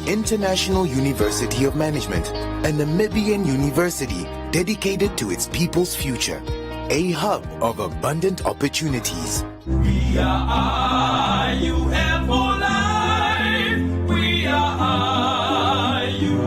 International University of Management, a Namibian university dedicated to its people's future, a hub of abundant opportunities. We are IUM for life. We are IUM.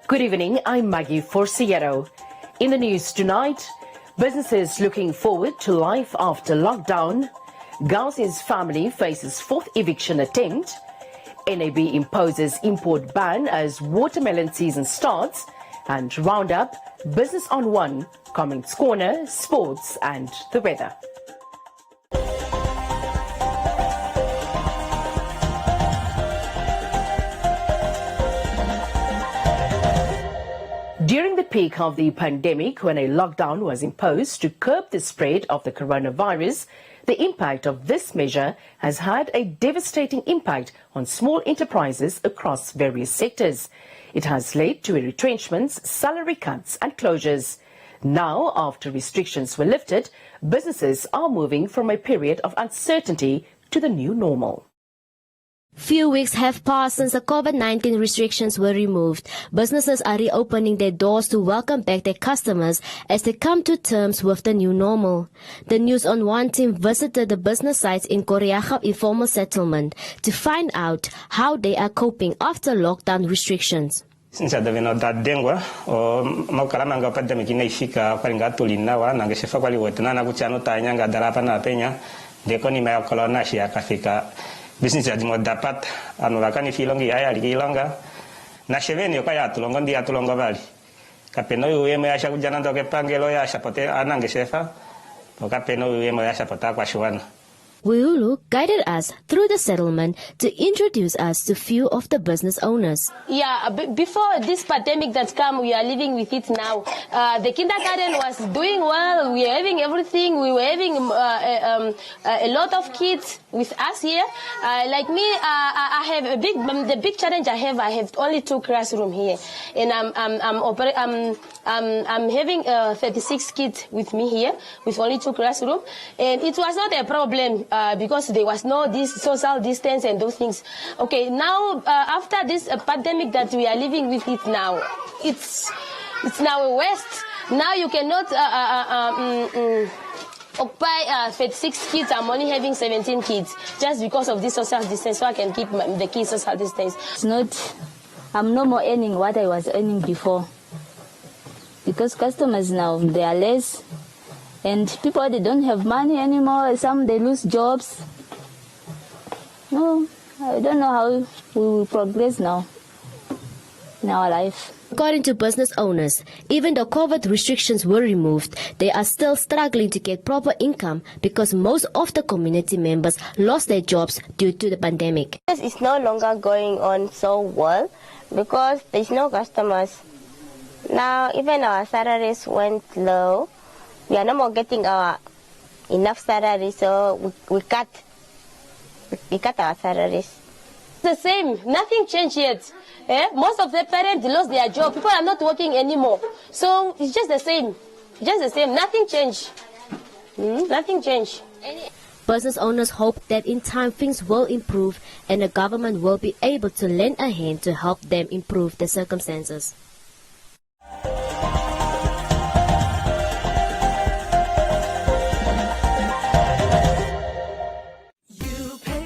Good evening, I'm Maggie Forciero. In the news tonight, businesses looking forward to life after lockdown, Gaussi's family faces fourth eviction attempt, NAB imposes import ban as watermelon season starts, and Roundup, Business on One, Comments Corner, Sports and the weather. During the peak of the pandemic, when a lockdown was imposed to curb the spread of the coronavirus, the impact of this measure has had a devastating impact on small enterprises across various sectors. It has led to retrenchments, salary cuts and closures. Now, after restrictions were lifted, businesses are moving from a period of uncertainty to the new normal. Few weeks have passed since the COVID-19 restrictions were removed. Businesses are reopening their doors to welcome back their customers as they come to terms with the new normal. The News on One team visited the business sites in Koreagap informal settlement to find out how they are coping after lockdown restrictions. Since I don't that dengwa o makalamanga pandemic inaifika kwa ngatulinnawa nangeshefa kwa liwetana kuchano tanyanga darapa na penya deko ni maya kolona shia kafika business ya dimo dapat anulakani filongi aya likilonga na sheveni kwa tulongo ndia tulongo bali kapeno yeme asha kujana ndoke pangelo ya shapote anangeshefa kapeno yeme asha pota kwa shwana. Wiulu guided us through the settlement to introduce us to few of the business owners. Yeah, before this pandemic that came, we are living with it now. The kindergarten was doing well. We were having everything. We were having a lot of kids with us here. Like me, I have the big challenge I have only 2 classrooms here, and I'm having 36 kids with me here with only 2 classrooms, and it was not a problem. Because there was no this social distance and those things. Okay, now after this pandemic that we are living with it now, it's now worst. Now you cannot occupy 36 kids. I'm only having 17 kids just because of this social distance, so I can keep the kids social distance. It's not, I'm no more earning what I was earning before. Because customers now, they are less. And people, they don't have money anymore. Some, they lose jobs. No, I don't know how we will progress now in our life. According to business owners, even though COVID restrictions were removed, they are still struggling to get proper income because most of the community members lost their jobs due to the pandemic. It's no longer going on so well because there's no customers. Now, even our salaries went low. We are no more getting our enough salary, so we cut our salaries. The same, nothing changed yet. Most of the parents lost their job. People are not working anymore. So it's just the same. Nothing changed. Nothing changed. Business owners hope that in time things will improve and the government will be able to lend a hand to help them improve the circumstances.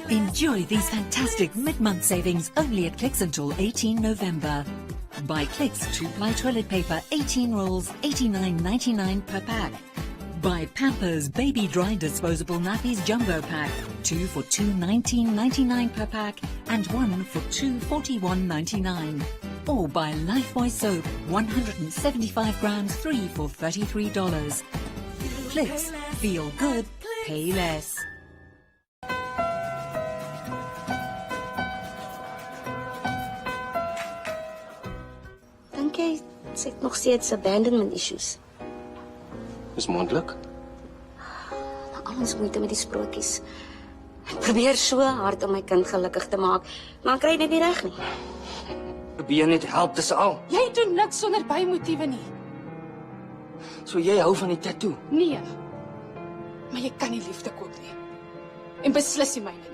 Enjoy these fantastic mid-month savings only at Clicks until 18 November. Buy Clicks 2-ply toilet paper 18 rolls, $89.99 per pack. Buy Pampers Baby Dry Disposable Nappies Jumbo Pack, 2 for $2.19.99 per pack and 1 for $2.41.99. Or buy Lifebuoy Soap, 175 grams, 3 for $33. Clicks, feel good, pay less. Dink jy sy het nog steeds abandonment issues? Dis moontlik. al ons moeite met die sprokies. Ek probeer so hard om my kind gelukkig te maak, maar ek kry dit nie reg nie. Probeer net help, dis al. Jy doen niks sonder bymotiewe nie. So jy hou van die tattoo? Nee. Maar jy kan nie liefde koop nie. En beslis nie myne nie.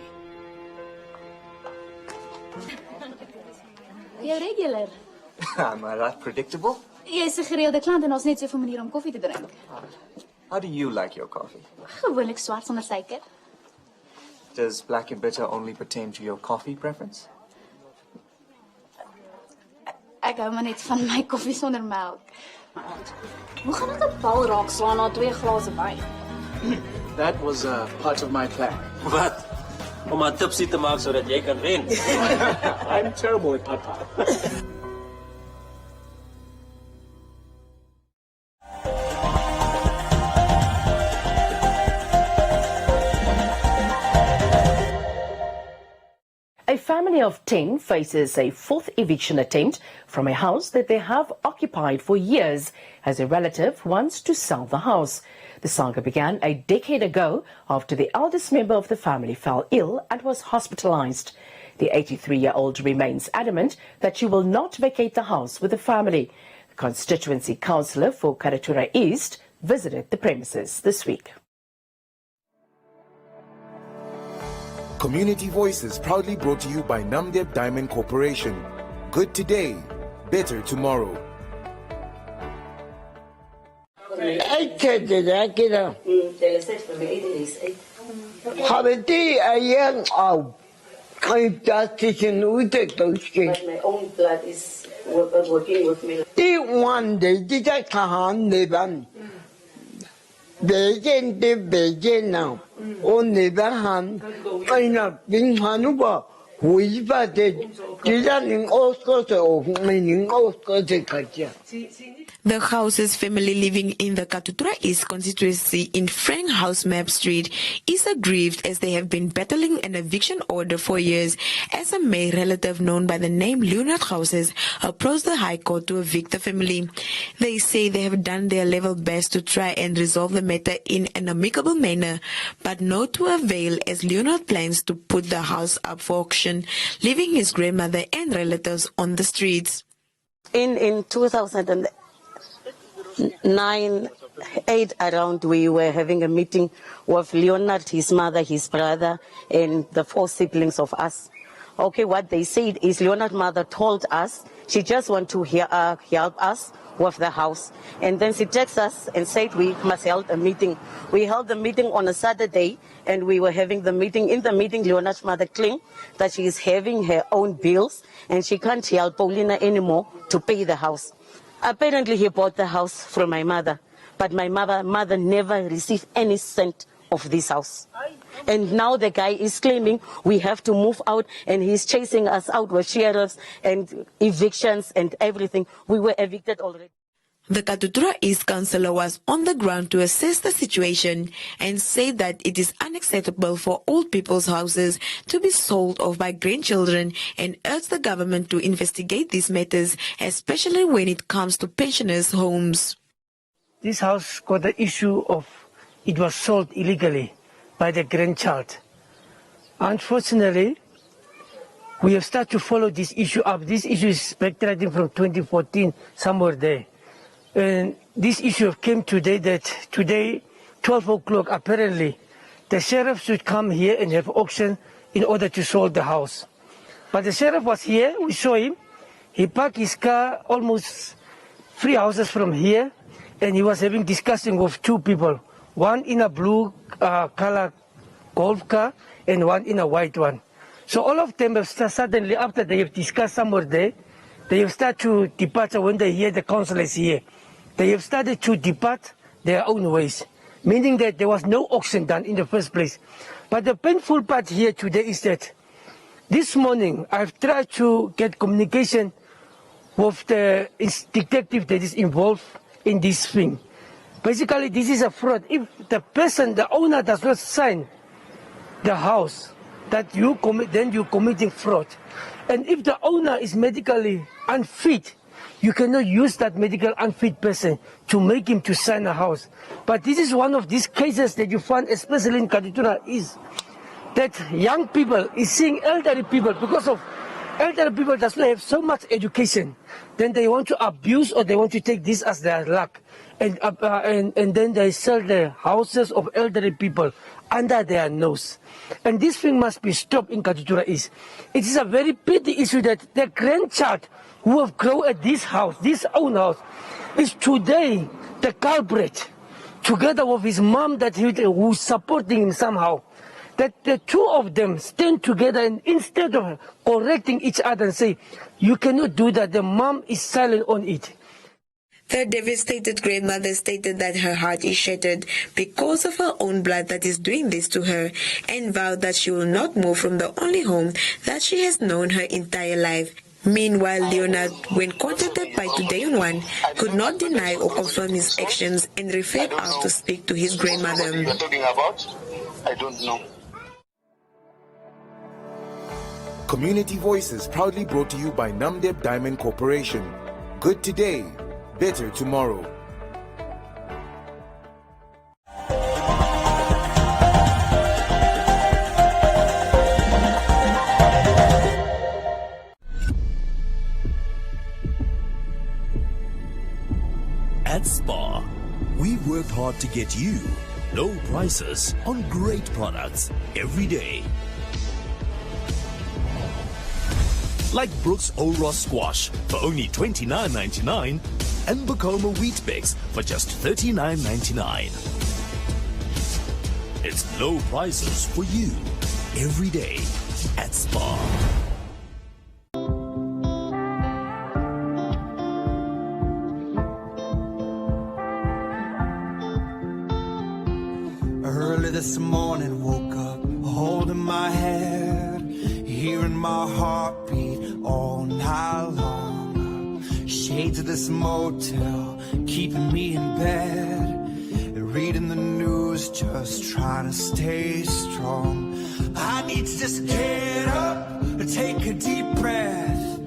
Jy regular. Am I that predictable? Jy's 'n gereelde klant en ons net soveel maniere om koffie te drink. How do you like your coffee? Gewoonlik swart sonder suiker. Does black and bitter only pertain to your coffee preference? Ek hou maar net van my koffie sonder melk. Hoe gaan ek 'n bal raak slaan na 2 glase wyn? That was part of my plan. Wat? Om 'n tipsy te maak sodat jy kan wen. I'm terrible at papa. A family of 10 faces a 4th eviction attempt from a house that they have occupied for years as a relative wants to sell the house. The saga began a decade ago after the eldest member of the family fell ill and was hospitalized. The 83-year-old remains adamant that she will not vacate the house with the family. The constituency councillor for Karatura East visited the premises this week. Community Voices proudly brought to you by Namdeb Diamond Corporation. Good today, better tomorrow. My own blood is working with me. The house's family living in the Katutura East constituency in Frank House Map Street is aggrieved as they have been battling an eviction order for years as a male relative known by the name Leonard Houses approached the High Court to evict the family. They say they have done their level best to try and resolve the matter in an amicable manner, but no to avail as Leonard plans to put the house up for auction, leaving his grandmother and relatives on the streets. In 2009-8 around, we were having a meeting with Leonard, his mother, his brother, and the 4 siblings of us. Okay, what they said is Leonard's mother told us she just want to help us with the house. And then she texted us and said we must hold a meeting. We held the meeting on a Saturday, and we were having the meeting. In the meeting, Leonard's mother claimed that she is having her own bills and she can't help Paulina anymore to pay the house. Apparently, he bought the house from my mother, but my mother never received any cent of this house. And now the guy is claiming we have to move out, and he's chasing us out with sheriffs and evictions and everything. We were evicted already. The Katutura East Councillor was on the ground to assess the situation and said that it is unacceptable for old people's houses to be sold off by grandchildren and urged the government to investigate these matters, especially when it comes to pensioners' homes. This house got the issue of it was sold illegally by the grandchild. Unfortunately, we have started to follow this issue up. This issue is backtracking from 2014, somewhere there. And this issue came today that today, 12 o'clock, apparently, the sheriff should come here and have auction in order to sell the house. But the sheriff was here, we saw him. He parked his car almost 3 houses from here, and he was having discussion with 2 people. One in a blue color golf car and one in a white one. So all of them have suddenly, after they have discussed somewhere there, they have started to depart when they hear the council is here. They have started to depart their own ways, meaning that there was no auction done in the first place. But the painful part here today is that this morning I've tried to get communication with the detective that is involved in this thing. Basically, this is a fraud. If the person, the owner, does not sign the house, that then you're committing fraud. And if the owner is medically unfit you cannot use that medical unfit person to make him to sign a house. But this is one of these cases that you find, especially in Katutura, is that young people is seeing elderly people because of elderly people does not have so much education. Then they want to abuse or they want to take this as their luck. And then they sell the houses of elderly people under their nose. And this thing must be stopped in Katutura East. It is a very pity issue that the grandchild who have grown at this house, this own house, is today the culprit, together with his mom who's supporting him somehow. That the two of them stand together and instead of correcting each other and say, you cannot do that, the mom is silent on it. The devastated grandmother stated that her heart is shattered because of her own blood that is doing this to her, and vowed that she will not move from the only home that she has known her entire life. Meanwhile, Leonard, when contacted by Today on One, could not deny or confirm his actions and referred out to speak to his grandmother. What you're talking about? I don't know. Community Voices proudly brought to you by Namdeb Diamond Corporation. Good today, better tomorrow. At Spar, we've worked hard to get you low prices on great products every day. Like Brooks Old Ross Squash for only $29.99 and Bacoma Wheat Bix for just $39.99. It's low prices for you every day at Spar. Early this morning, woke up holding my head, hearing my heartbeat all night long. Shades of this motel keeping me in bed, reading the news, just trying to stay strong. I need to just get up, take a deep breath,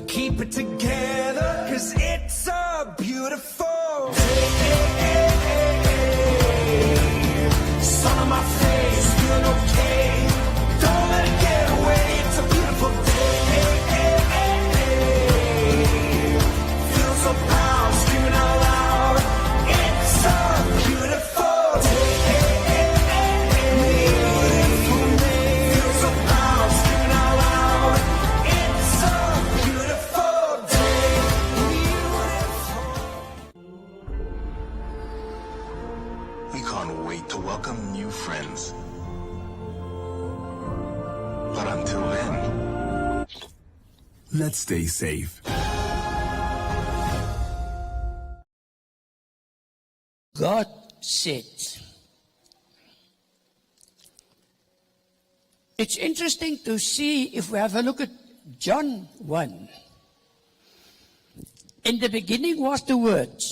keep it together, 'cause it's a beautiful day. Sun on my face, feeling okay. Don't let it get away. It's a beautiful day. Feel so proud, screaming out loud. It's a beautiful day. Feel so proud, screaming out loud. It's a beautiful day. We can't wait to welcome new friends. But until then, let's stay safe. God said, it's interesting to see if we have a look at John 1. In the beginning was the Word,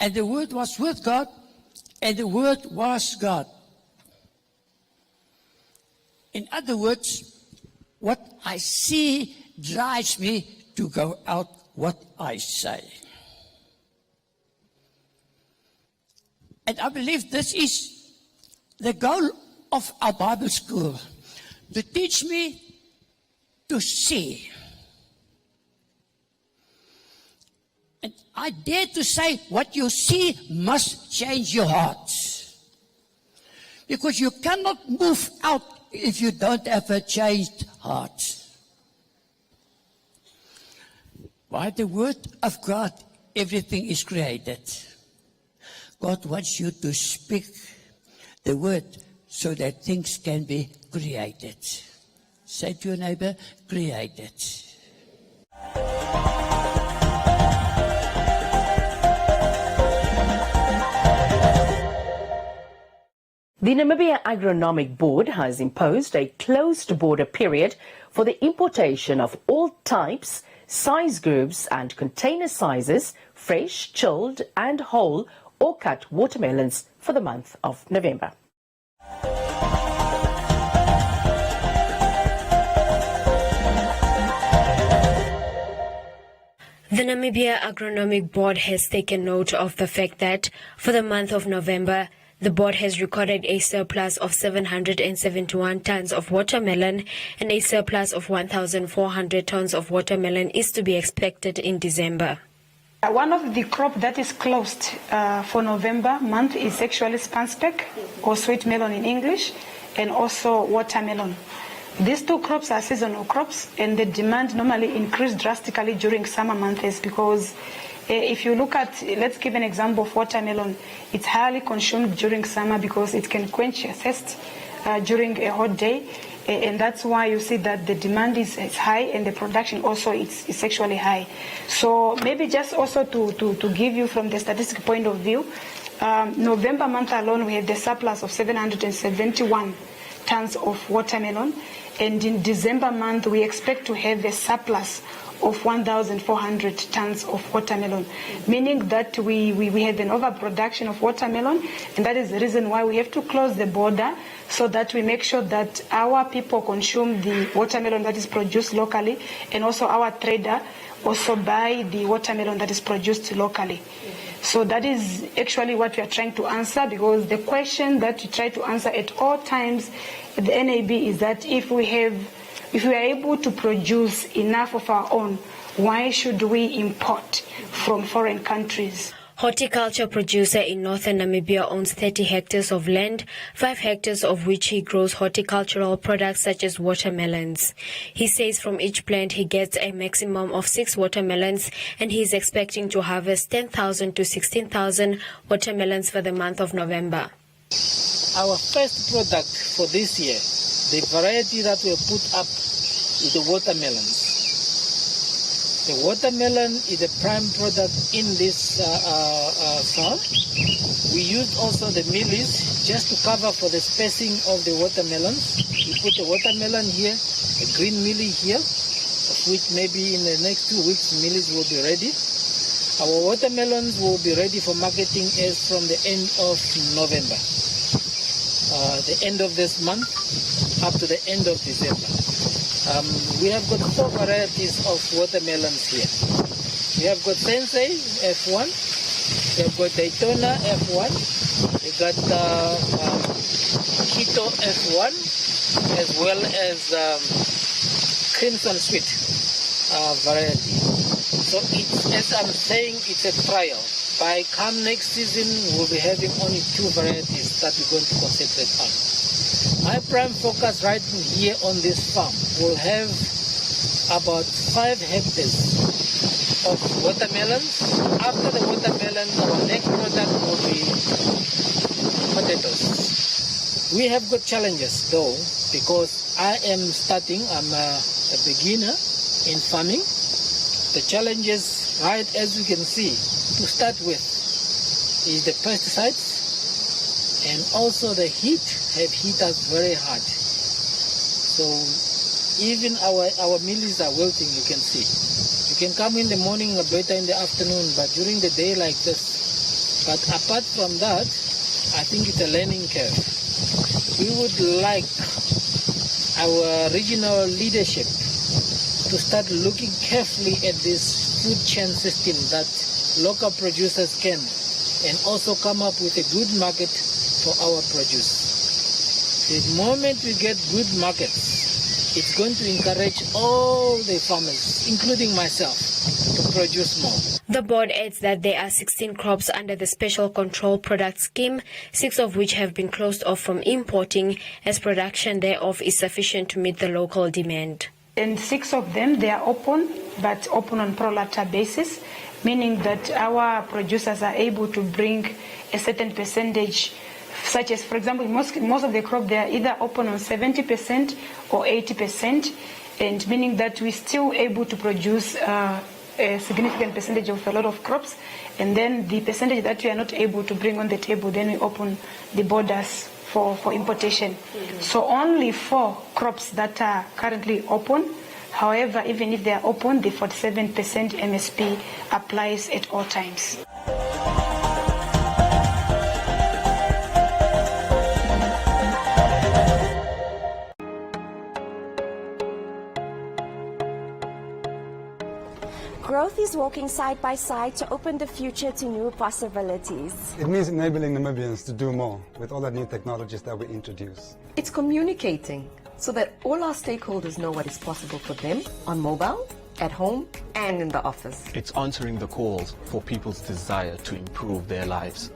and the Word was with God, and the Word was God. In other words, what I see drives me to go out what I say. And I believe this is the goal of our Bible school, to teach me to see. And I dare to say what you see must change your heart. Because you cannot move out if you don't have a changed heart. By the word of God, everything is created. God wants you to speak the word so that things can be created. Say to your neighbor, created. The Namibia Agronomic Board has imposed a closed border period for the importation of all types, size groups and container sizes, fresh, chilled and whole or cut watermelons for the month of November. Namibia Agronomic Board has taken note of the fact that for the month of November, the board has recorded a surplus of 771 tons of watermelon and a surplus of 1,400 tons of watermelon is to be expected in December. One of the crops that is closed for November month is actually spanspek, or sweet melon in English, and also watermelon. These two crops are seasonal crops, and the demand normally increase drastically during summer months because if you look at, let's give an example of watermelon, it's highly consumed during summer because it can quench your thirst during a hot day, and that's why you see that the demand is high and the production also is actually high. So maybe just also to give you from the statistic point of view, November month alone we have the surplus of 771 tons of watermelon, and in December month we expect to have a surplus of 1,400 tons of watermelon, meaning that we have an overproduction of watermelon, and that is the reason why we have to close the border so that we make sure that our people consume the watermelon that is produced locally, and also our trader also buy the watermelon that is produced locally. So that is actually what we are trying to answer, because the question that we try to answer at all times at the NAB is that if we are able to produce enough of our own, why should we import from foreign countries? Horticulture producer in northern Namibia owns 30 hectares of land, 5 hectares of which he grows horticultural products such as watermelons. He says from each plant he gets a maximum of 6 watermelons, and he is expecting to harvest 10,000 to 16,000 watermelons for the month of November. Our first product for this year, the variety that we put up is the watermelons. The watermelon is a prime product in this farm. We used also the mealies just to cover for the spacing of the watermelons. We put the watermelon here, a green mealie here, of which maybe in the next 2 weeks mealies will be ready. Our watermelons will be ready for marketing as from the end of November. The end of this month up to the end of December. We have got 4 varieties of watermelons here. We have got Sensei F1, we have got Daytona F1, we got Keto F1, as well as Crimson Sweet variety. So it's, as I'm saying, it's a trial. By come next season, we'll be having only 2 varieties that we're going to concentrate on. My prime focus right here on this farm will have about 5 hectares of watermelons. After the watermelon, our next product will be potatoes. We have got challenges though, because I am starting, I'm a beginner in farming. The challenges, right as you can see, to start with, is the pesticides. And also the heat have hit us very hard. So even our mealies are wilting, you can see. You can come in the morning or better in the afternoon, but during the day like this. But apart from that, I think it's a learning curve. We would like our regional leadership to start looking carefully at this food chain system that local producers can, and also come up with a good market for our produce. The moment we get good markets, it's going to encourage all the farmers, including myself, to produce more. The board adds that there are 16 crops under the Special Control Product Scheme, 6 of which have been closed off from importing, as production thereof is sufficient to meet the local demand. And 6 of them, they are open, but open on pro rata basis, meaning that our producers are able to bring a certain percentage, such as, for example, most of the crop, they are either open on 70% or 80%, and meaning that we're still able to produce a significant percentage of a lot of crops, and then the percentage that we are not able to bring on the table, then we open the borders for importation. So only 4 crops that are currently open. However, even if they are open, the 47% MSP applies at all times. Growth is walking side by side to open the future to new possibilities. It means enabling Namibians to do more with all the new technologies that we introduce. It's communicating so that all our stakeholders know what is possible for them on mobile, at home, and in the office. It's answering the calls for people's desire to improve their lives.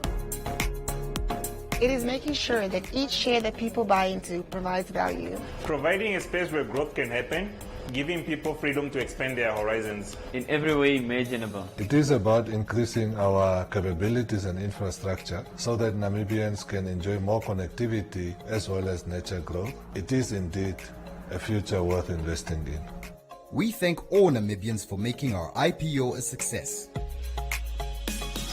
It is making sure that each share that people buy into provides value. Providing a space where growth can happen, giving people freedom to expand their horizons in every way imaginable. It is about increasing our capabilities and infrastructure so that Namibians can enjoy more connectivity as well as nature growth. It is indeed a future worth investing in. We thank all Namibians for making our IPO a success.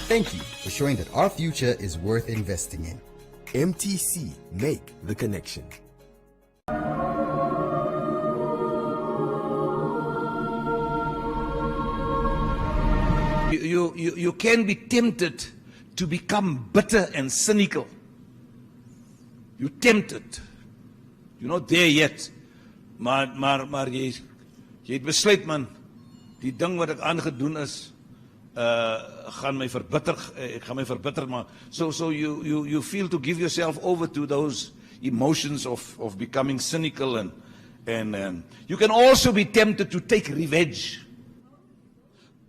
Thank you for showing that our future is worth investing in. MTC, make the connection. You can be tempted to become bitter and cynical. You're tempted. You're not there yet. Maar jy het besluit, man, die ding wat ek aangedoen is, gaan my verbitter, ek gaan my verbitter, maar so you feel to give yourself over to those emotions of becoming cynical and you can also be tempted to take revenge.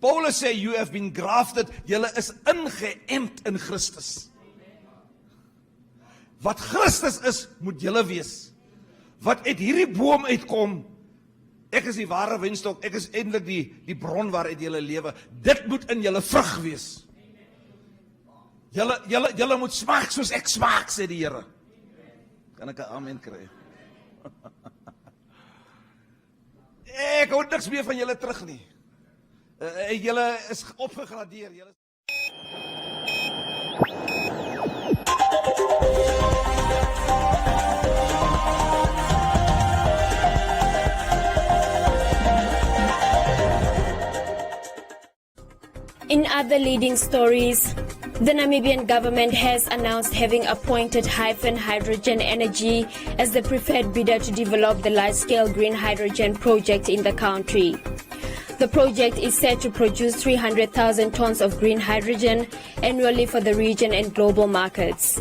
Paulus sê, you have been grafted, julle is ingeënt in Christus. Wat Christus is, moet julle wees. Wat uit hierdie boom uitkom, ek is die ware wynstok, ek is eintlik die bron waaruit julle lewe. Dit moet in julle vrug wees. Julle moet smaak soos ek smaak, sê die Here. Kan ek 'n amen kry? Ek hou niks meer van julle terug nie. Julle is opgegradeer. In other leading stories, the Namibian government has announced having appointed Hyphen Hydrogen Energy as the preferred bidder to develop the large-scale green hydrogen project in the country. The project is set to produce 300,000 tons of green hydrogen annually for the region and global markets.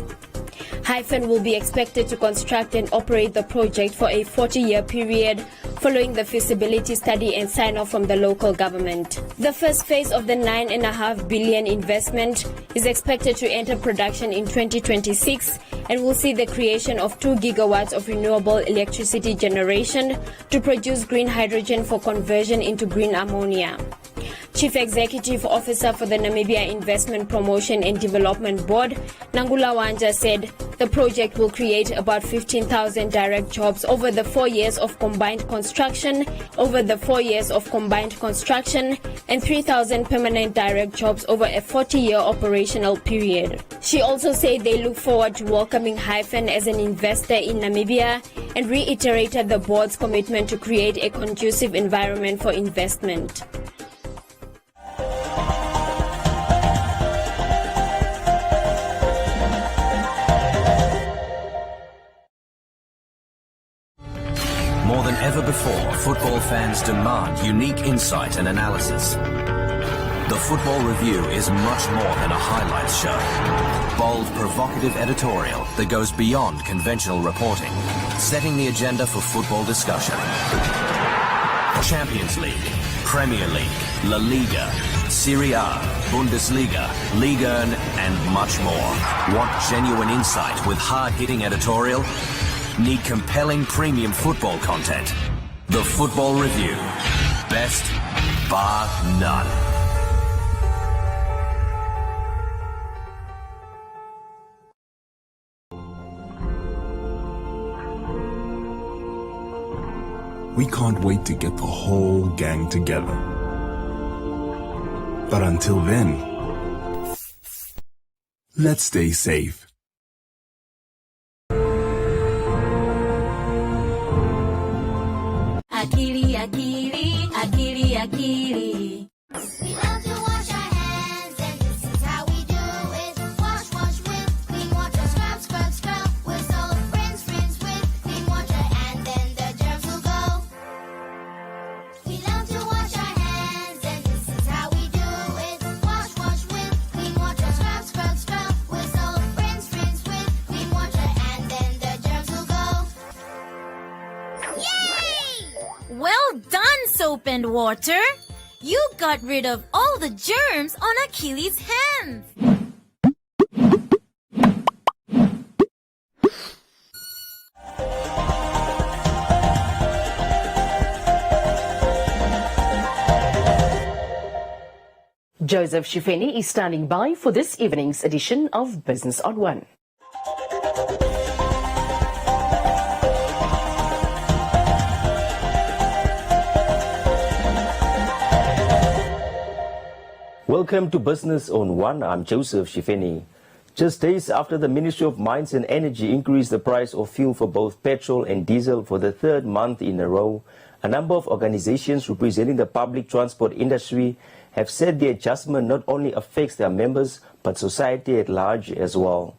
Hyphen will be expected to construct and operate the project for a 40-year period following the feasibility study and sign-off from the local government. The first phase of the $9.5 billion investment is expected to enter production in 2026 and will see the creation of 2 gigawatts of renewable electricity generation to produce green hydrogen for conversion into green ammonia. Chief Executive Officer for the Namibia Investment Promotion and Development Board, Nangula Wanja, said the project will create about 15,000 direct jobs over the 4 years of combined construction, and 3,000 permanent direct jobs over a 40-year operational period. She also said they look forward to welcoming Hyphen as an investor in Namibia and reiterated the board's commitment to create a conducive environment for investment. More than ever before, football fans demand unique insight and analysis. The Football Review is much more than a highlights show. Bold, provocative editorial that goes beyond conventional reporting, setting the agenda for football discussion. Champions League, Premier League, La Liga, Serie A, Bundesliga, Liga 1, and much more. Want genuine insight with hard-hitting editorial? Need compelling premium football content? The Football Review. Best, bar none. We can't wait to get the whole gang together. But until then, let's stay safe. Akili, akili, akili, akili. We love to wash our hands, and this is how we do it. Wash, wash with clean water. Scrub, scrub, scrub with soap. Rinse, rinse with clean water, and then the germs will go. We love to wash our hands, and this is Yay! Well done, Soap and Water. You got rid of all the germs on Achilles' hands. Joseph Shifeni is standing by for this evening's edition of Business on One. Welcome to Business on One. I'm Joseph Shifeni. Just days after the Ministry of Mines and Energy increased the price of fuel for both petrol and diesel for the third month in a row, a number of organizations representing the public transport industry have said the adjustment not only affects their members but society at large as well.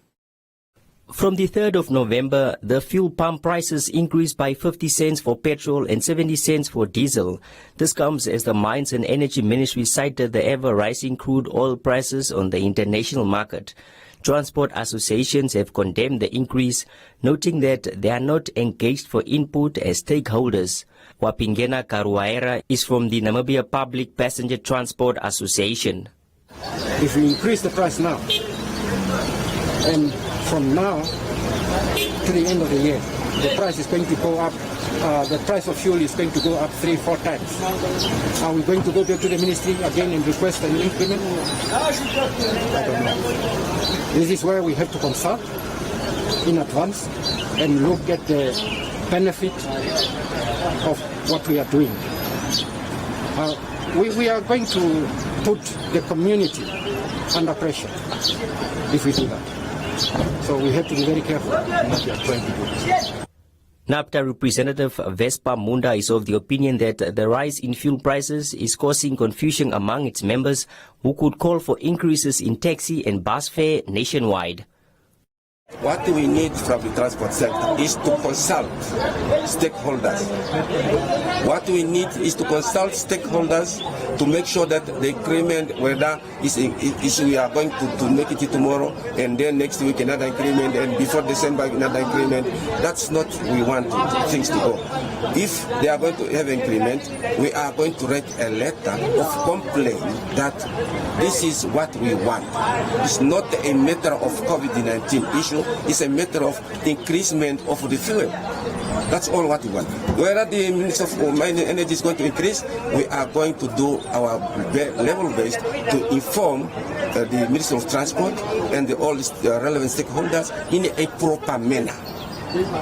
From the 3rd of November, the fuel pump prices increased by 50 cents for petrol and 70 cents for diesel. This comes as the Mines and Energy Ministry cited the ever-rising crude oil prices on the international market. Transport associations have condemned the increase, noting that they are not engaged for input as stakeholders. Wapingena Karuaera is from the Namibia Public Passenger Transport Association. If we increase the price now, and from now to the end of the year, the price is going to go up. The price of fuel is going to go up 3-4 times. Are we going to go back to the ministry again and request an increment? I don't know. This is where we have to consult in advance and look at the benefit of what we are doing. We are going to put the community under pressure if we do that. So we have to be very careful in what we are trying to do. NAPTA representative Vespa Munda is of the opinion that the rise in fuel prices is causing confusion among its members who could call for increases in taxi and bus fare nationwide. What we need from the transport sector is to consult stakeholders. What we need is to consult stakeholders to make sure that the increment, whether we are going to make it tomorrow and then next week another increment and before December another increment, that's not we want things to go. If they are going to have increment, we are going to write a letter of complaint that this is what we want. It's not a matter of COVID-19 issue. It's a matter of increasement of the fuel. That's all what we want. Whether the Minister of Mines and Energy is going to increase, we are going to do our level best to inform the Minister of Transport and all the relevant stakeholders in a proper manner.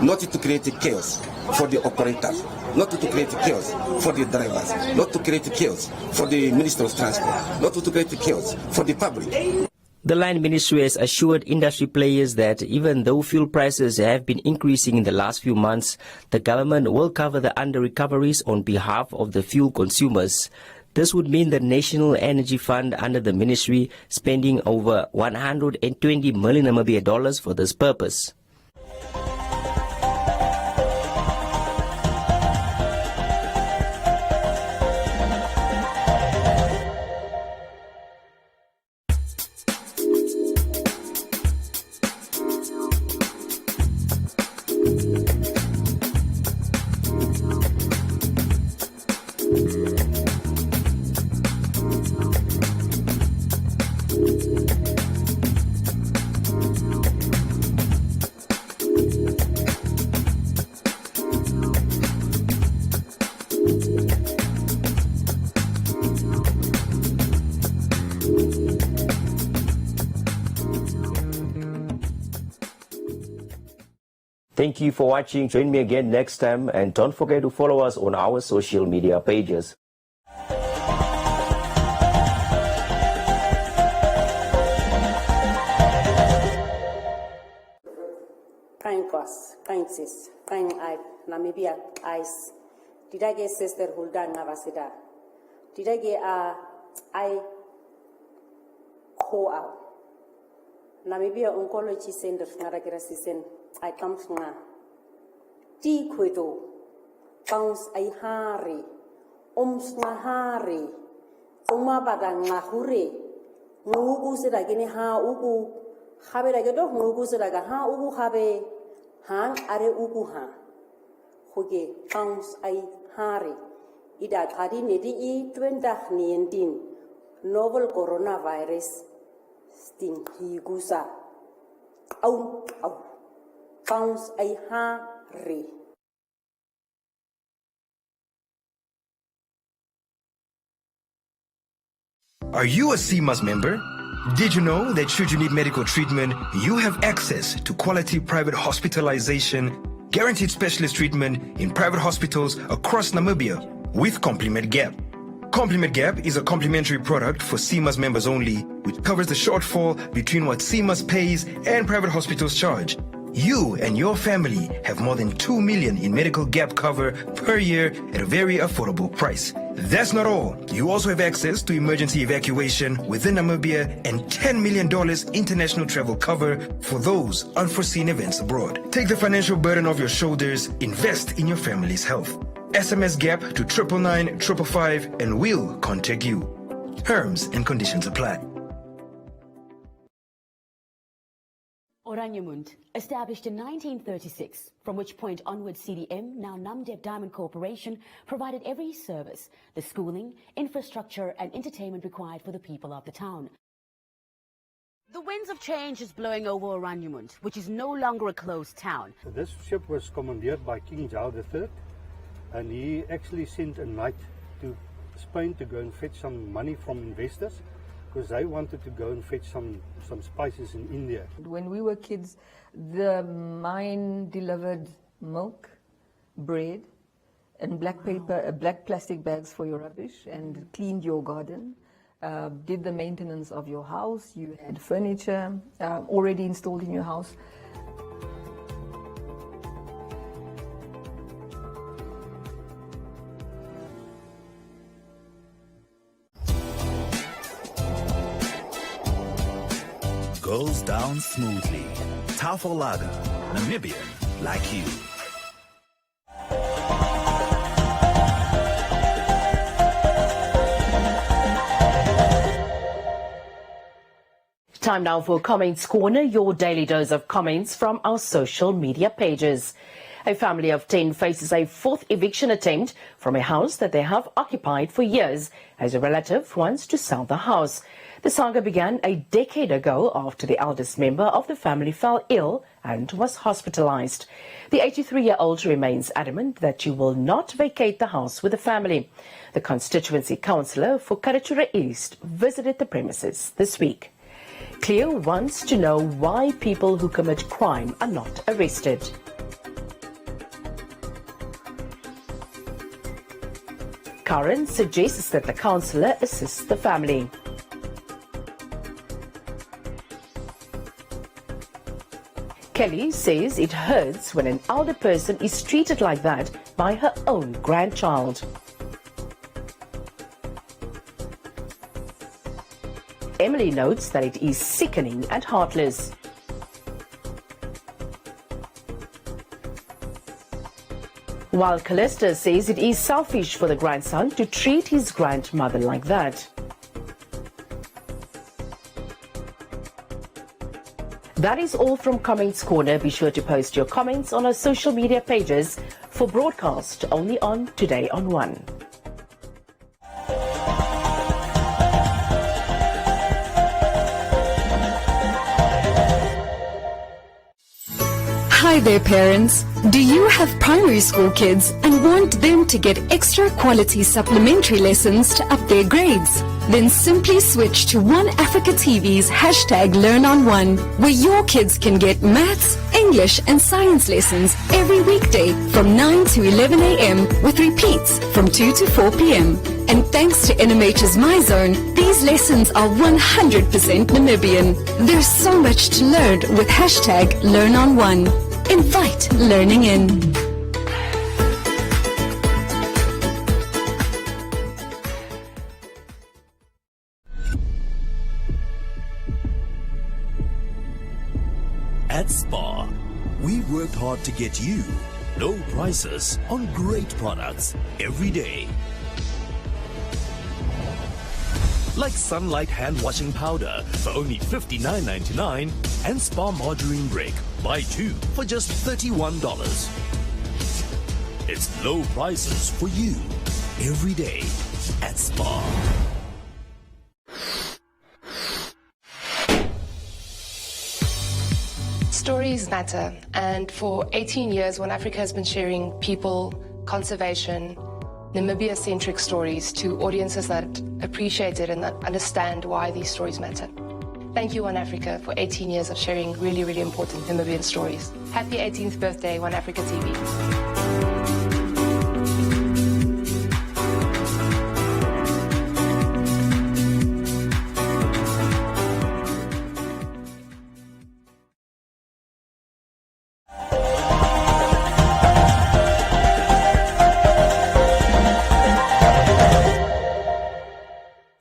Not to create a chaos for the operators, not to create chaos for the drivers, not to create chaos for the Minister of Transport, not to create chaos for the public. The Line Ministry has assured industry players that even though fuel prices have been increasing in the last few months, the government will cover the under-recoveries on behalf of the fuel consumers. This would mean the National Energy Fund under the ministry spending over 120 million Namibia dollars for this purpose. Thank you for watching. Join me again next time and don't forget to follow us on our social media pages. Kind Kos, kind sis, kind Namibia ice. Did I get sister Huldan Navasida? Did I get I ho out? Namibia Oncology Center Naragrasisen. I come from Ti Quito, Bounce a Hari, Omsnahari, Oma Badang Mahure, Mugu said again ha ugu, Habe like a dog, Mugu said like a ha ugu habe, hang are ugu ha. Huge ounce I hari. Ida tadi nedi I 2019 novel coronavirus sting higusa. Au. Ounce I hari. Are you a CMAS member? Did you know that should you need medical treatment, you have access to quality private hospitalization, guaranteed specialist treatment in private hospitals across Namibia with Compliment Gap? Compliment Gap is a complimentary product for CMAS members only, which covers the shortfall between what CMAS pays and private hospitals charge. You and your family have more than 2 million in medical gap cover per year at a very affordable price. That's not all. You also have access to emergency evacuation within Namibia and $10 million international travel cover for those unforeseen events abroad. Take the financial burden off your shoulders. Invest in your family's health. SMS GAP to 999 555 and we'll contact you. Terms and conditions apply. Oranjemund, established in 1936, from which point onwards CDM, now Namdeb Diamond Corporation, provided every service, the schooling, infrastructure and entertainment required for the people of the town. The winds of change is blowing over Oranjemund, which is no longer a closed town. This ship was commandeered by King Charles III, and he actually sent a knight to Spain to go and fetch some money from investors, because they wanted to go and fetch some spices in India. When we were kids, the mine delivered milk, bread, and black paper, black plastic bags for your rubbish, and cleaned your garden, did the maintenance of your house. You had furniture already installed in your house. Goes down smoothly. Tafolaga, Namibian like you. Time now for Comments Corner, your daily dose of comments from our social media pages. A family of 10 faces a fourth eviction attempt from a house that they have occupied for years as a relative wants to sell the house. The saga began a decade ago after the eldest member of the family fell ill and was hospitalized. The 83-year-old remains adamant that she will not vacate the house with the family. The constituency councillor for Karatura East visited the premises this week. Cleo wants to know why people who commit crime are not arrested. Karen suggests that the councillor assist the family. Kelly says it hurts when an elder person is treated like that by her own grandchild. Emily notes that it is sickening and heartless. While Callista says it is selfish for the grandson to treat his grandmother like that. That is all from Comments Corner. Be sure to post your comments on our social media pages for broadcast only on Today on One. Hi there, parents. Do you have primary school kids and want them to get extra quality supplementary lessons to up their grades? Then simply switch to One Africa TV's #LearnOnOne, where your kids can get maths, English and science lessons every weekday from 9 to 11 a.m. with repeats from 2 to 4 p.m. And thanks to NMH's My Zone, these lessons are 100% Namibian. There's so much to learn with #LearnOnOne. Invite learning in. At Spar, we've worked hard to get you low prices on great products every day. Like Sunlight hand washing powder for only $59.99 and Spa margarine break, buy two for just $31. It's low prices for you every day at Spar. Stories matter, and for 18 years, One Africa has been sharing people, conservation, Namibia-centric stories to audiences that appreciate it and that understand why these stories matter. Thank you, One Africa, for 18 years of sharing really, really important Namibian stories. Happy 18th birthday, One Africa TV.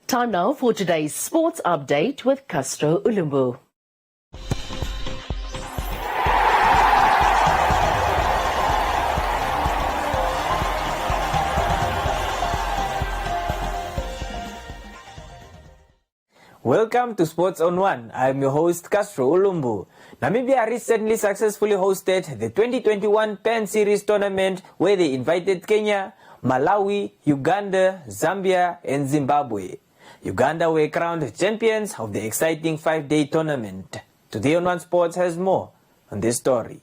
Time now for today's sports update with Castro Ulumbu. Welcome to Sports on One. I'm your host, Castro Ulumbu. Namibia recently successfully hosted the 2021 Pan Series tournament where they invited Kenya, Malawi, Uganda, Zambia and Zimbabwe. Uganda were crowned champions of the exciting 5-day tournament. Today on One Sports has more on this story.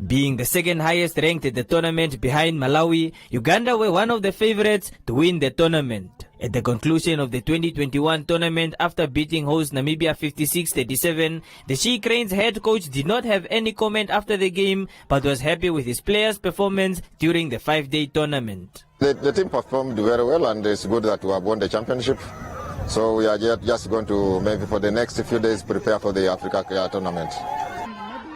Being the second highest ranked at the tournament behind Malawi, Uganda were one of the favorites to win the tournament. At the conclusion of the 2021 tournament, after beating host Namibia 56-37, the She Cranes head coach did not have any comment after the game, but was happy with his players' performance during the 5-day tournament. The team performed very well, and it's good that we have won the championship. So we are just going to, maybe for the next few days, prepare for the Africa tournament.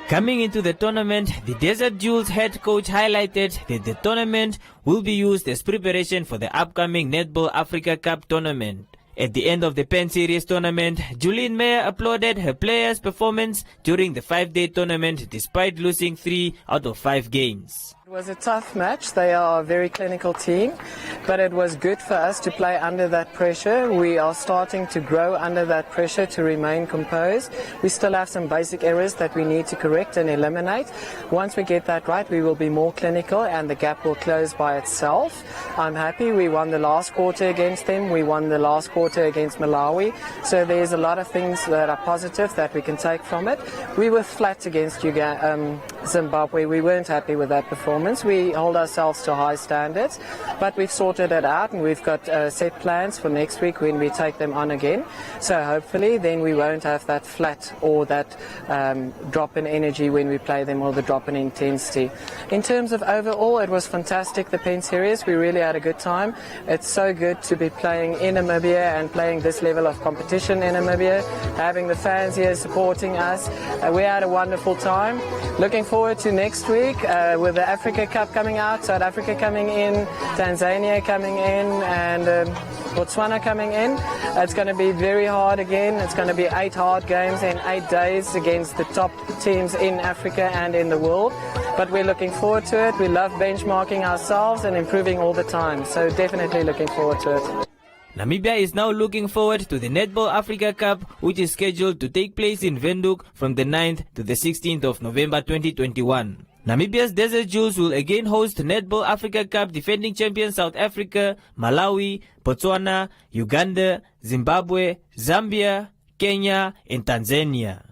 Coming into the tournament, the Desert Jewels head coach highlighted that the tournament will be used as preparation for the upcoming Netball Africa Cup tournament. At the end of the Pan Series tournament, Julian Meyer applauded her players' performance during the 5-day tournament despite losing 3 out of 5 games. It was a tough match. They are a very clinical team, but it was good for us to play under that pressure. We are starting to grow under that pressure to remain composed. We still have some basic errors that we need to correct and eliminate. Once we get that right, we will be more clinical and the gap will close by itself. I'm happy we won the last quarter against them. We won the last quarter against Malawi. So there's a lot of things that are positive that we can take from it. We were flat against Zimbabwe. We weren't happy with that performance. We hold ourselves to high standards, but we've sorted it out and we've got set plans for next week when we take them on again. So hopefully then we won't have that flat or that drop in energy when we play them, or the drop in intensity. In terms of overall, it was fantastic, the Pen Series. We really had a good time. It's so good to be playing in Namibia and playing this level of competition in Namibia, having the fans here supporting us. We had a wonderful time. Looking forward to next week with the Africa Cup coming out, South Africa coming in, Tanzania coming in, and Botswana coming in. It's going to be very hard again. It's going to be 8 hard games in 8 days against the top teams in Africa and in the world. But we're looking forward to it. We love benchmarking ourselves and improving all the time. So definitely looking forward to it. Namibia is now looking forward to the Netball Africa Cup, which is scheduled to take place in Windhoek from the 9th to the 16th of November 2021. Namibia's Desert Jewels will again host Netball Africa Cup defending champions South Africa, Malawi, Botswana, Uganda, Zimbabwe, Zambia, Kenya and Tanzania.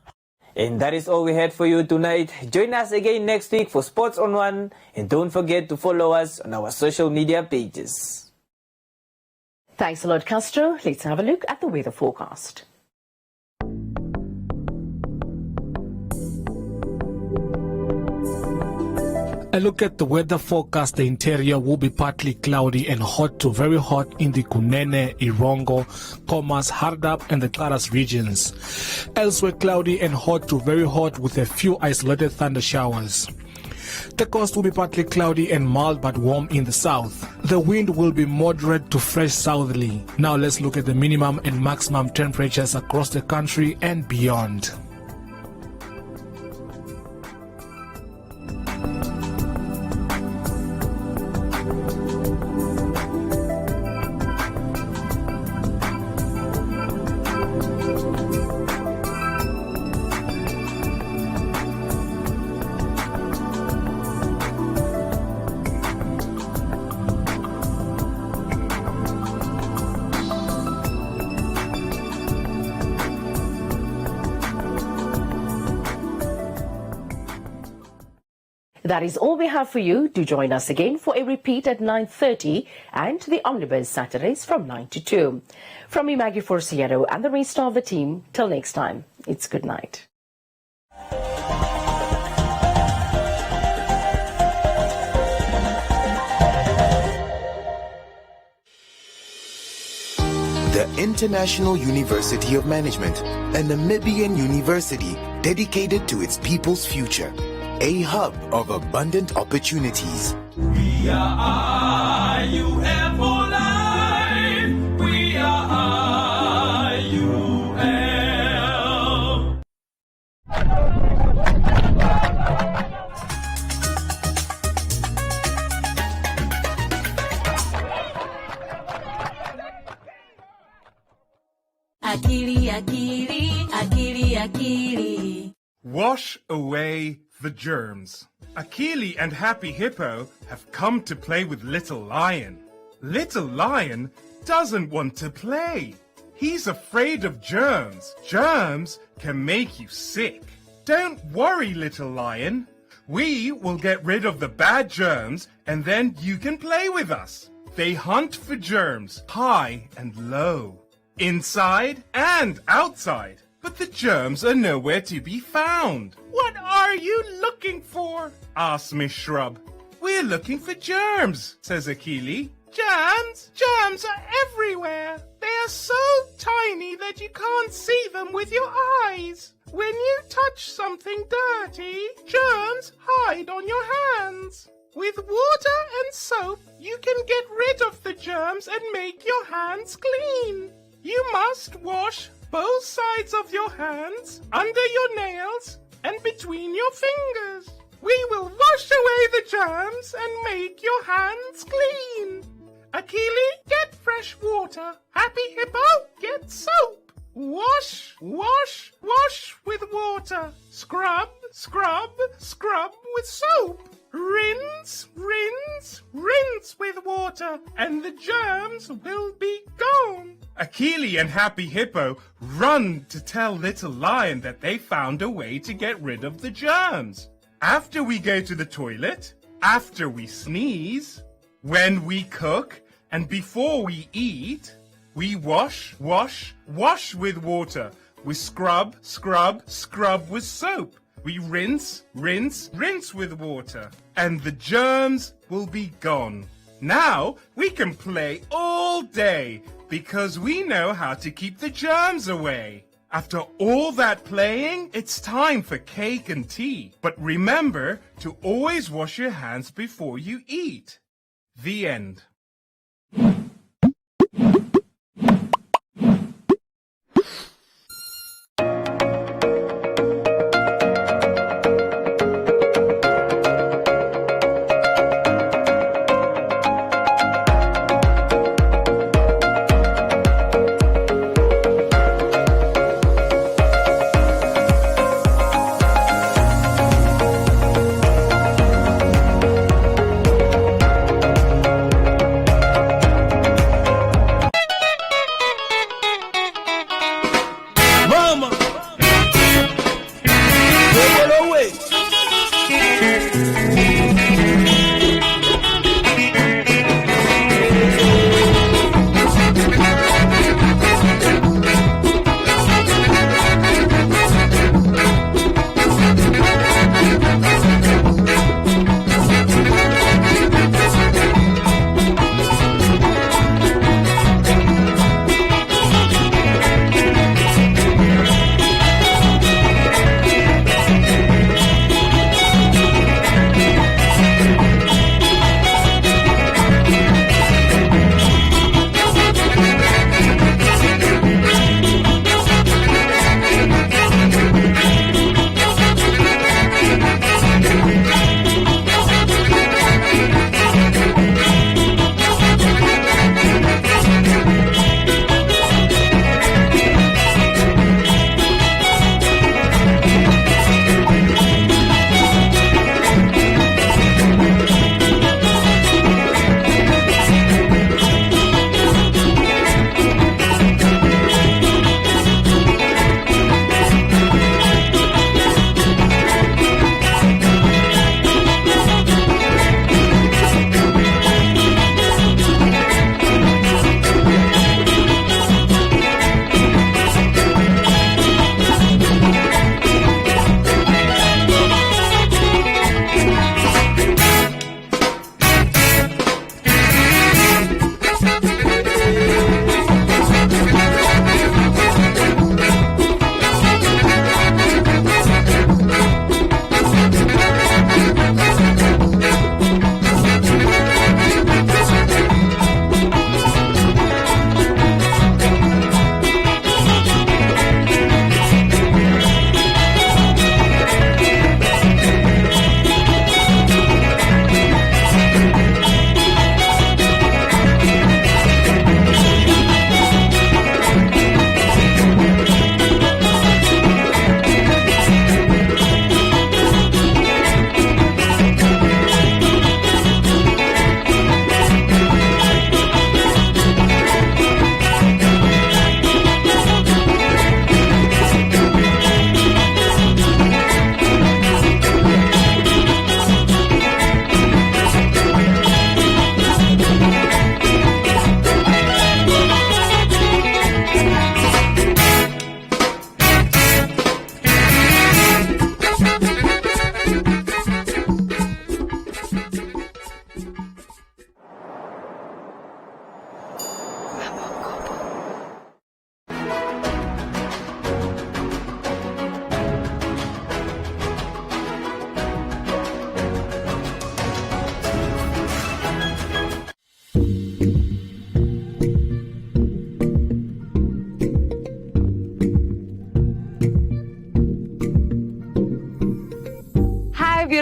And that is all we had for you tonight. Join us again next week for Sports on One, and don't forget to follow us on our social media pages. Thanks a lot, Castro. Let's have a look at the weather forecast. A look at the weather forecast. The interior will be partly cloudy and hot to very hot in the Kunene, Irongo, Khomas, Hardap and the Karas regions. Elsewhere cloudy and hot to very hot with a few isolated thunder showers. The coast will be partly cloudy and mild but warm in the south. The wind will be moderate to fresh southerly. Now let's look at the minimum and maximum temperatures across the country and beyond. That is all we have for you. Do join us again for a repeat at 9:30 and the Omnibus Saturdays from 9 to 2. From me, Maggie Forciero, and the rest of the team, till next time, it's good night. The International University of Management, a Namibian university dedicated to its people's future, a hub of abundant opportunities. We are IUL for life. We are IUL. Akili, akili, akili, akili. Wash away the germs. Akili and Happy Hippo have come to play with Little Lion. Little Lion doesn't want to play. He's afraid of germs. Germs can make you sick. Don't worry, Little Lion. We will get rid of the bad germs and then you can play with us. They hunt for germs high and low, inside and outside. But the germs are nowhere to be found. What are you looking for? Asked Miss Shrub. We're looking for germs, says Akili. Germs? Germs are everywhere. They are so tiny that you can't see them with your eyes. When you touch something dirty, germs hide on your hands. With water and soap, you can get rid of the germs and make your hands clean. You must wash both sides of your hands, under your nails, and between your fingers. We will wash away the germs and make your hands clean. Akili, get fresh water. Happy Hippo, get soap. Wash, wash, wash with water. Scrub, scrub, scrub with soap. Rinse, rinse, rinse with water, and the germs will be gone. Akili and Happy Hippo run to tell Little Lion that they found a way to get rid of the germs. After we go to the toilet, after we sneeze, when we cook, and before we eat, we wash, wash, wash with water. We scrub, scrub, scrub with soap. We rinse, rinse, rinse with water. And the germs will be gone. Now we can play all day because we know how to keep the germs away. After all that playing, it's time for cake and tea. But remember to always wash your hands before you eat. The end.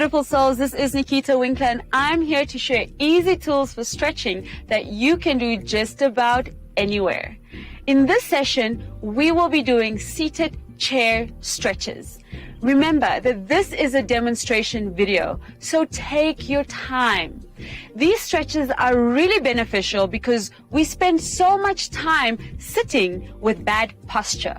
beautiful souls, this is Nikita Winkler and I'm here to share easy tools for stretching that you can do just about anywhere. In this session, we will be doing seated chair stretches. Remember that this is a demonstration video, so take your time. These stretches are really beneficial because we spend so much time sitting with bad posture.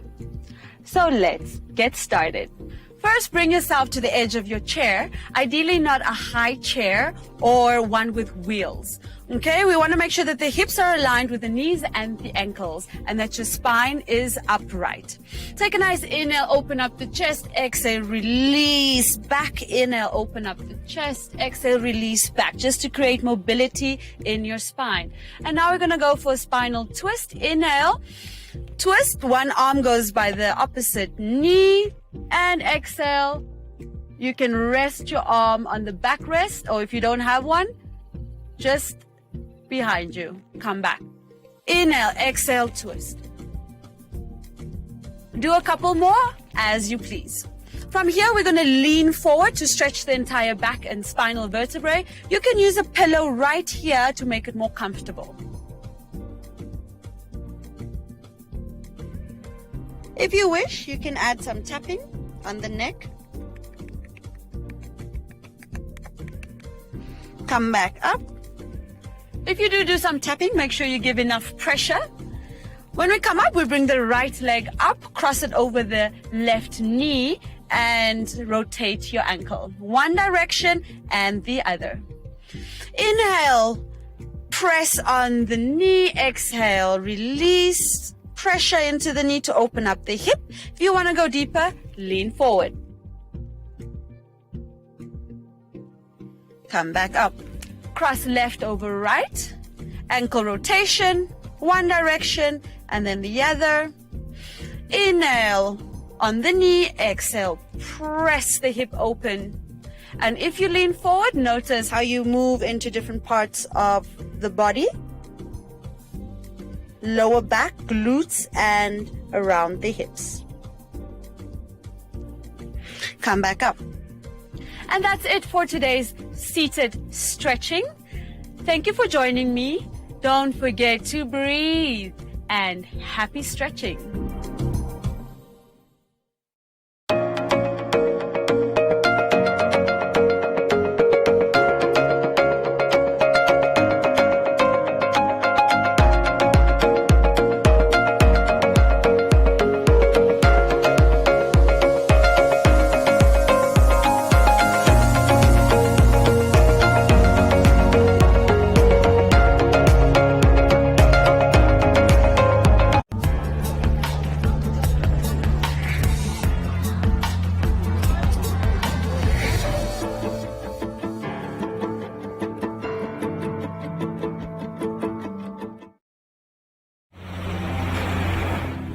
So let's get started. First, bring yourself to the edge of your chair, ideally not a high chair or one with wheels. Okay, we want to make sure that the hips are aligned with the knees and the ankles and that your spine is upright. Take a nice inhale, open up the chest, exhale, release back. Inhale, open up the chest, exhale, release back, just to create mobility in your spine. And now we're going to go for a spinal twist. Inhale, twist, one arm goes by the opposite knee, and exhale. You can rest your arm on the backrest, or if you don't have one, just behind you. Come back. Inhale, exhale, twist. Do a couple more as you please. From here, we're going to lean forward to stretch the entire back and spinal vertebrae. You can use a pillow right here to make it more comfortable. If you wish, you can add some tapping on the neck. Come back up. If you do some tapping, make sure you give enough pressure. When we come up, we bring the right leg up, cross it over the left knee, and rotate your ankle. One direction and the other. Inhale, press on the knee. Exhale, release. Pressure into the knee to open up the hip. If you want to go deeper, lean forward. Come back up. Cross left over right. Ankle rotation. One direction and then the other. Inhale on the knee. Exhale. Press the hip open. And if you lean forward, notice how you move into different parts of the body. Lower back, glutes, and around the hips. Come back up. And that's it for today's seated stretching. Thank you for joining me. Don't forget to breathe and happy stretching.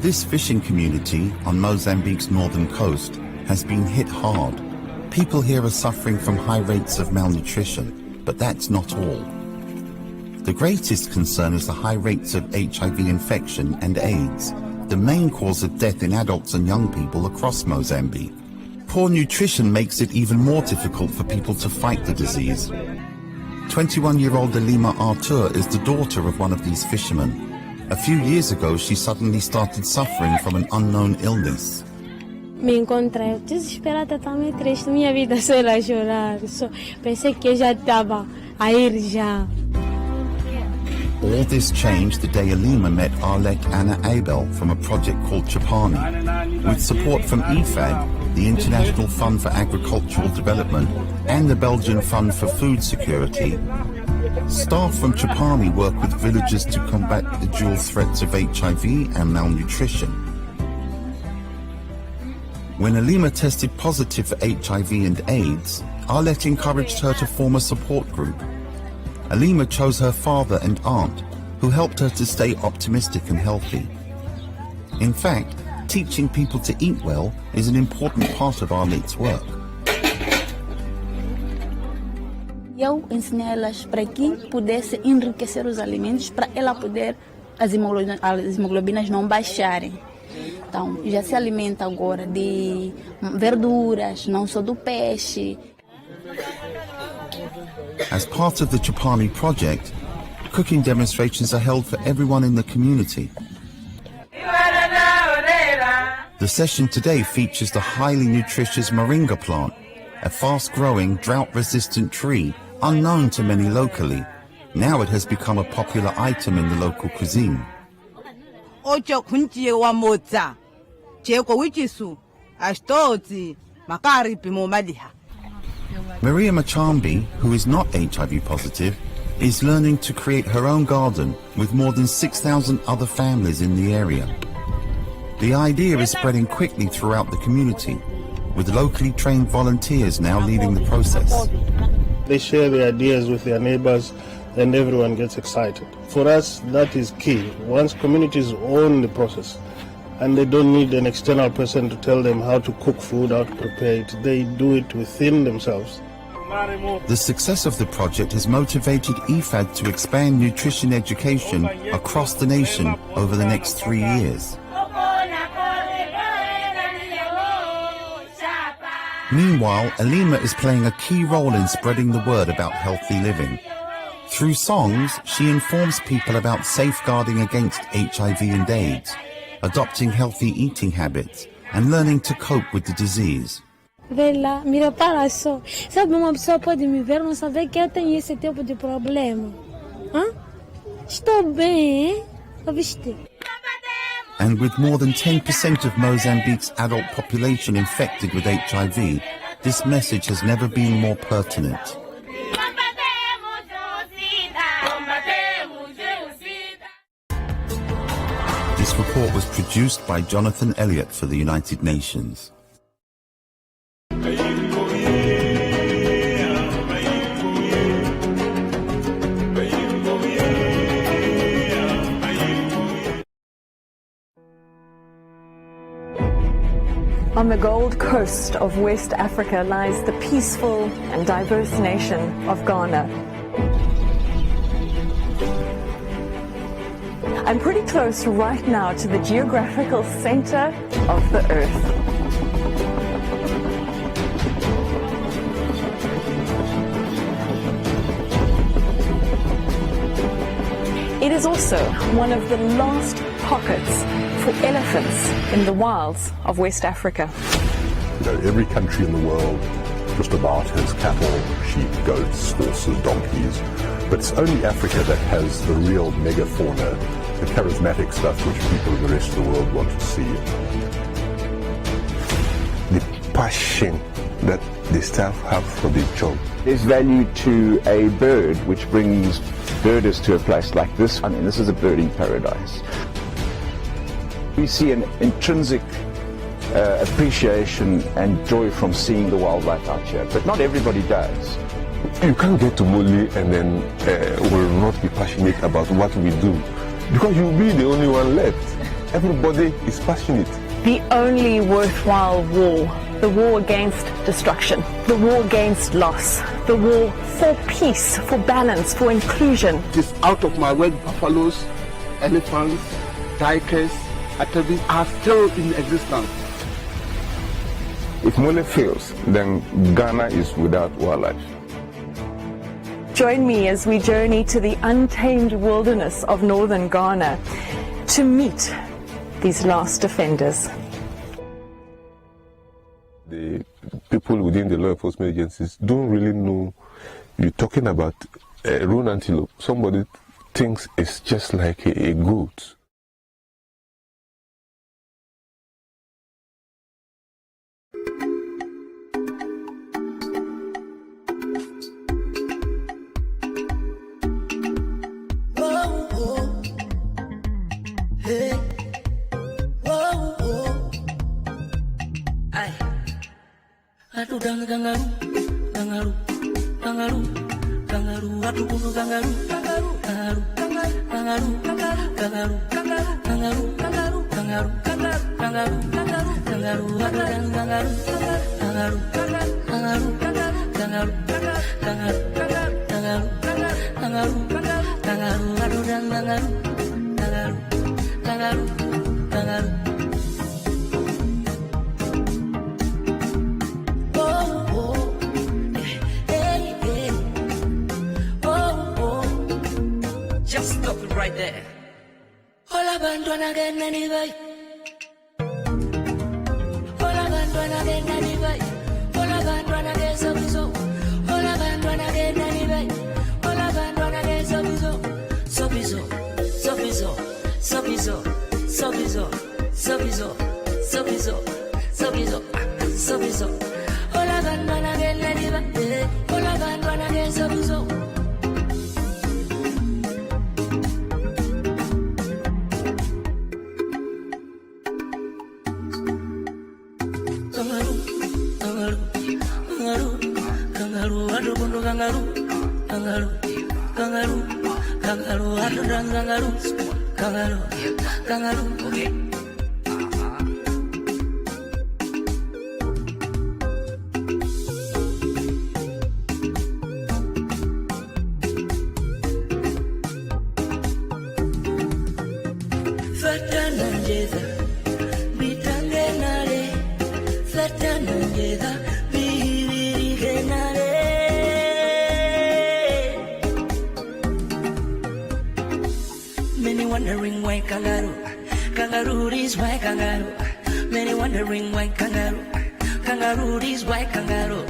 This fishing community on Mozambique's northern coast has been hit hard. People here are suffering from high rates of malnutrition, but that's not all. The greatest concern is the high rates of HIV infection and AIDS, the main cause of death in adults and young people across Mozambique. Poor nutrition makes it even more difficult for people to fight the disease. 21-year-old Elima Artur is the daughter of one of these fishermen. A few years ago, she suddenly started suffering from an unknown illness. Me encontrei desesperada, totalmente triste, minha vida só era chorar. Pensei que eu já estava a ir já. All this changed the day Elima met Arlek Anna Abel from a project called Chapani. With support from IFAD, the International Fund for Agricultural Development, and the Belgian Fund for Food Security, staff from Chapani work with villagers to combat the dual threats of HIV and malnutrition. When Elima tested positive for HIV and AIDS, Arlette encouraged her to form a support group. Elima chose her father and aunt, who helped her to stay optimistic and healthy. In fact, teaching people to eat well is an important part of Arlette's work. Eu ensinei elas para que pudesse enriquecer os alimentos para ela poder as hemoglobinas não baixarem. Então, já se alimenta agora de verduras, não só do peixe. As part of the Chapami project, cooking demonstrations are held for everyone in the community. The session today features the highly nutritious moringa plant, a fast-growing, drought-resistant tree unknown to many locally. Now it has become a popular item in the local cuisine. Maria Machambi, who is not HIV positive, is learning to create her own garden with more than 6,000 other families in the area. The idea is spreading quickly throughout the community, with locally trained volunteers now leading the process. They share their ideas with their neighbors and everyone gets excited. For us, that is key. Once communities own the process and they don't need an external person to tell them how to cook food, how to prepare it, they do it within themselves. The success of the project has motivated IFAD to expand nutrition education across the nation over the next 3 years. Meanwhile, Alima is playing a key role in spreading the word about healthy living. Through songs, she informs people about safeguarding against HIV and AIDS, adopting healthy eating habits, and learning to cope with the disease. Vela, me repara só. Sabe, uma pessoa pode me ver, não saber que eu tenho esse tipo de problema. Estou bem, hein? Ouviste? And with more than 10% of Mozambique's adult population infected with HIV, this message has never been more pertinent. This report was produced by Jonathan Elliott for the United Nations. On the Gold Coast of West Africa lies the peaceful and diverse nation of Ghana. I'm pretty close right now to the geographical center of the Earth. It is also one of the last pockets for elephants in the wilds of West Africa. You know, every country in the world just about has cattle, sheep, goats, horses, donkeys, but it's only Africa that has the real megafauna, the charismatic stuff which people in the rest of the world want to see. The passion that the staff have for the job. There's value to a bird which brings birders to a place like this. I mean, this is a birding paradise. We see an intrinsic appreciation and joy from seeing the wildlife out here, but not everybody does. You can't get to Mali and then will not be passionate about what we do, because you'll be the only one left. Everybody is passionate. The only worthwhile war, the war against destruction, the war against loss, the war for peace, for balance, for inclusion. It is out of my way. Buffaloes, elephants, tigers, activists are still in existence. If Mole fails, then Ghana is without wildlife. Join me as we journey to the untamed wilderness of northern Ghana to meet these last defenders. The people within the law enforcement agencies don't really know you're talking about a roan antelope. Somebody thinks it's just like a goat. Atu kangaroo, kangaroo, kangaroo, kangaroo, atu kunu kangaroo, kangaroo, kangaroo, kangaroo, kangaroo, kangaroo, kangaroo, kangaroo, kangaroo, kangaroo, kangaroo, atu kangaroo, kangaroo, kangaroo, kangaroo, kangaroo, kangaroo, kangaroo, kangaroo, atu kangaroo, kangaroo, kangaroo, kangaroo. Just stop it right there. Hola bandwana genani vai. Hola bandwana genani vai. Hola bandwana gesobizo. Hola bandwana genani vai. Hola bandwana gesobizo. Sobizo, sobizo, sobizo, sobizo, sobizo, sobizo, sobizo, sobizo. Hola bandwana genani vai. Hola bandwana gesobizo. Kangaroo, okay. Fatana njeza, bitange nare. Fatana njeza, bibirige nare. Many wondering why kangaroo. Kangaroo is why kangaroo. Many wondering why kangaroo. Kangaroo is why kangaroo.